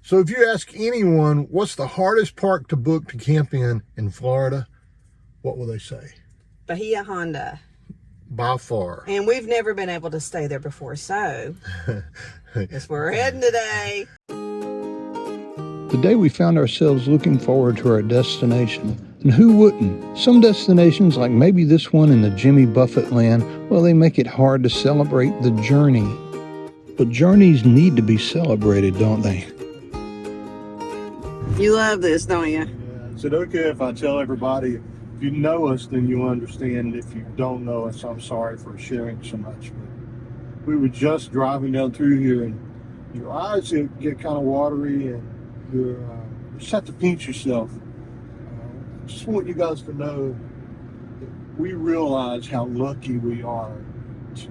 So if you ask anyone, what's the hardest park to book to camp in Florida, what will they say? Bahia Honda. By far. And we've never been able to stay there before, so that's where we're heading today. Today we found ourselves looking forward to our destination. And who wouldn't? Some destinations, like maybe this one in the Jimmy Buffett land, well, they make it hard to celebrate the journey. But journeys need to be celebrated, don't they? You love this, don't you? Yeah. Is it okay if I tell everybody, if you know us, then you'll understand. If you don't know us, I'm sorry for sharing so much. But we were just driving down through here, and your eyes get kind of watery, and you're set to pinch yourself. I just want you guys to know that we realize how lucky we are to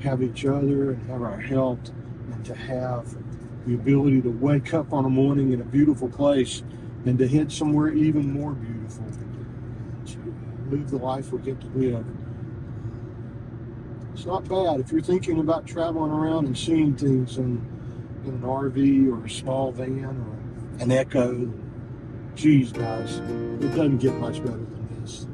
have each other and have our health, and to have the ability to wake up on a morning in a beautiful place and to head somewhere even more beautiful, and to live the life we get to live. It's not bad if you're thinking about traveling around and seeing things in an RV or a small van or an Ekko. Geez, guys, it doesn't get much better than this.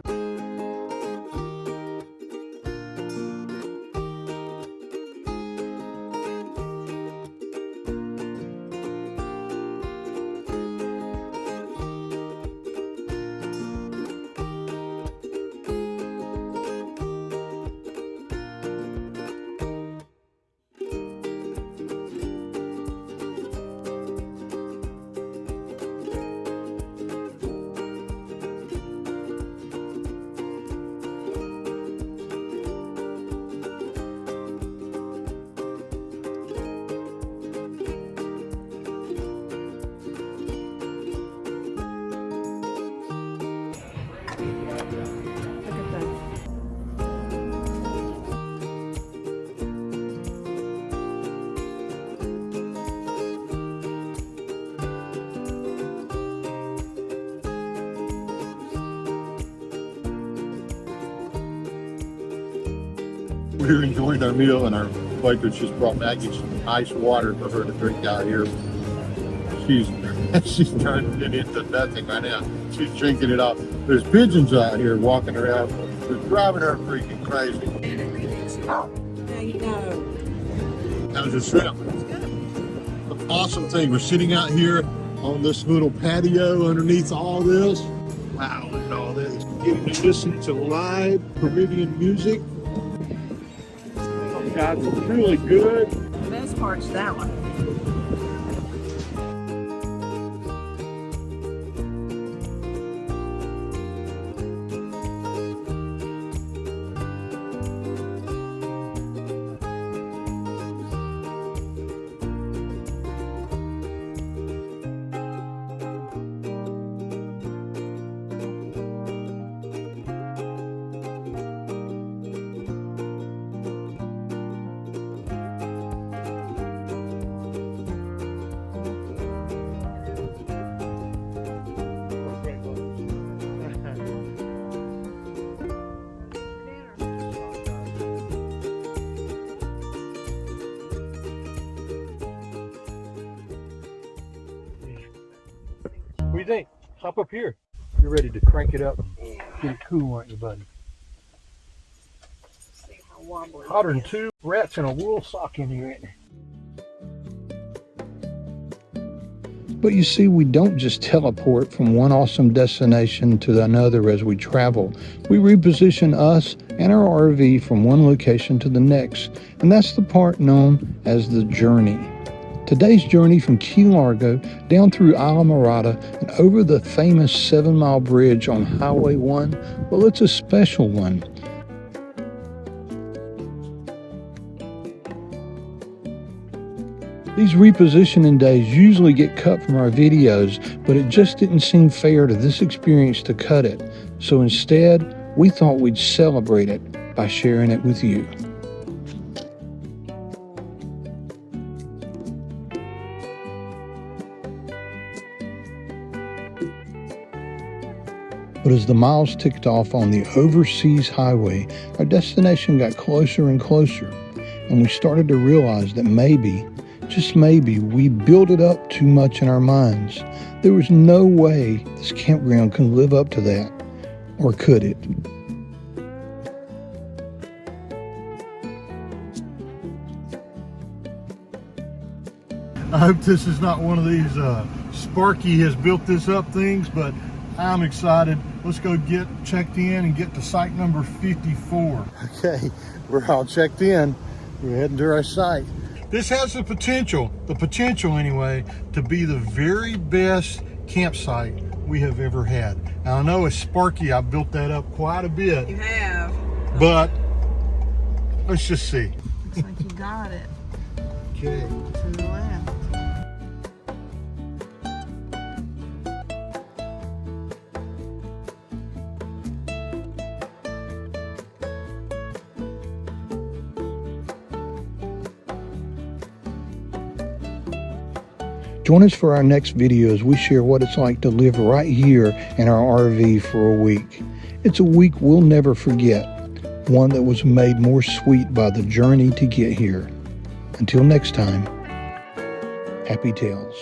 We're enjoying our meal, and our waitress just brought Maggie some ice water for her to drink out here. She's turning it into nothing right now. She's drinking it off. There's pigeons out here walking around. They're driving her freaking crazy. Now you know. How's your shrimp? The awesome thing, we're sitting out here on this little patio underneath all this. Wow, look at all this. Getting to listen to live Caribbean music. Guys, it's really good. The best part's that one. What do you think? Hop up here. You're ready to crank it up. Get it cool, aren't you, buddy? See how wobbly. Hotter than two rats in a wool sock in here, ain't there? But you see, we don't just teleport from one awesome destination to another as we travel. We reposition us and our RV from one location to the next, and that's the part known as the journey. Today's journey from Key Largo down through Isla Mirada and over the famous 7-mile bridge on Highway 1, well, it's a special one. These repositioning days usually get cut from our videos, but it just didn't seem fair to this experience to cut it. So instead, we thought we'd celebrate it by sharing it with you. But as the miles ticked off on the overseas highway, our destination got closer and closer, and we started to realize that maybe, just maybe, we built it up too much in our minds. There was no way this campground can live up to that, or could it? I hope this is not one of these Sparky has built this up things, but I'm excited. Let's go get checked in and get to site number 54. Okay, we're all checked in. We're heading to our site. This has the potential anyway, to be the very best campsite we have ever had. Now I know as Sparky, I built that up quite a bit. You have. But let's just see. Looks like you got it. Okay. To the left. Join us for our next video as we share what it's like to live right here in our RV for a week. It's a week we'll never forget, one that was made more sweet by the journey to get here. Until next time, happy tales.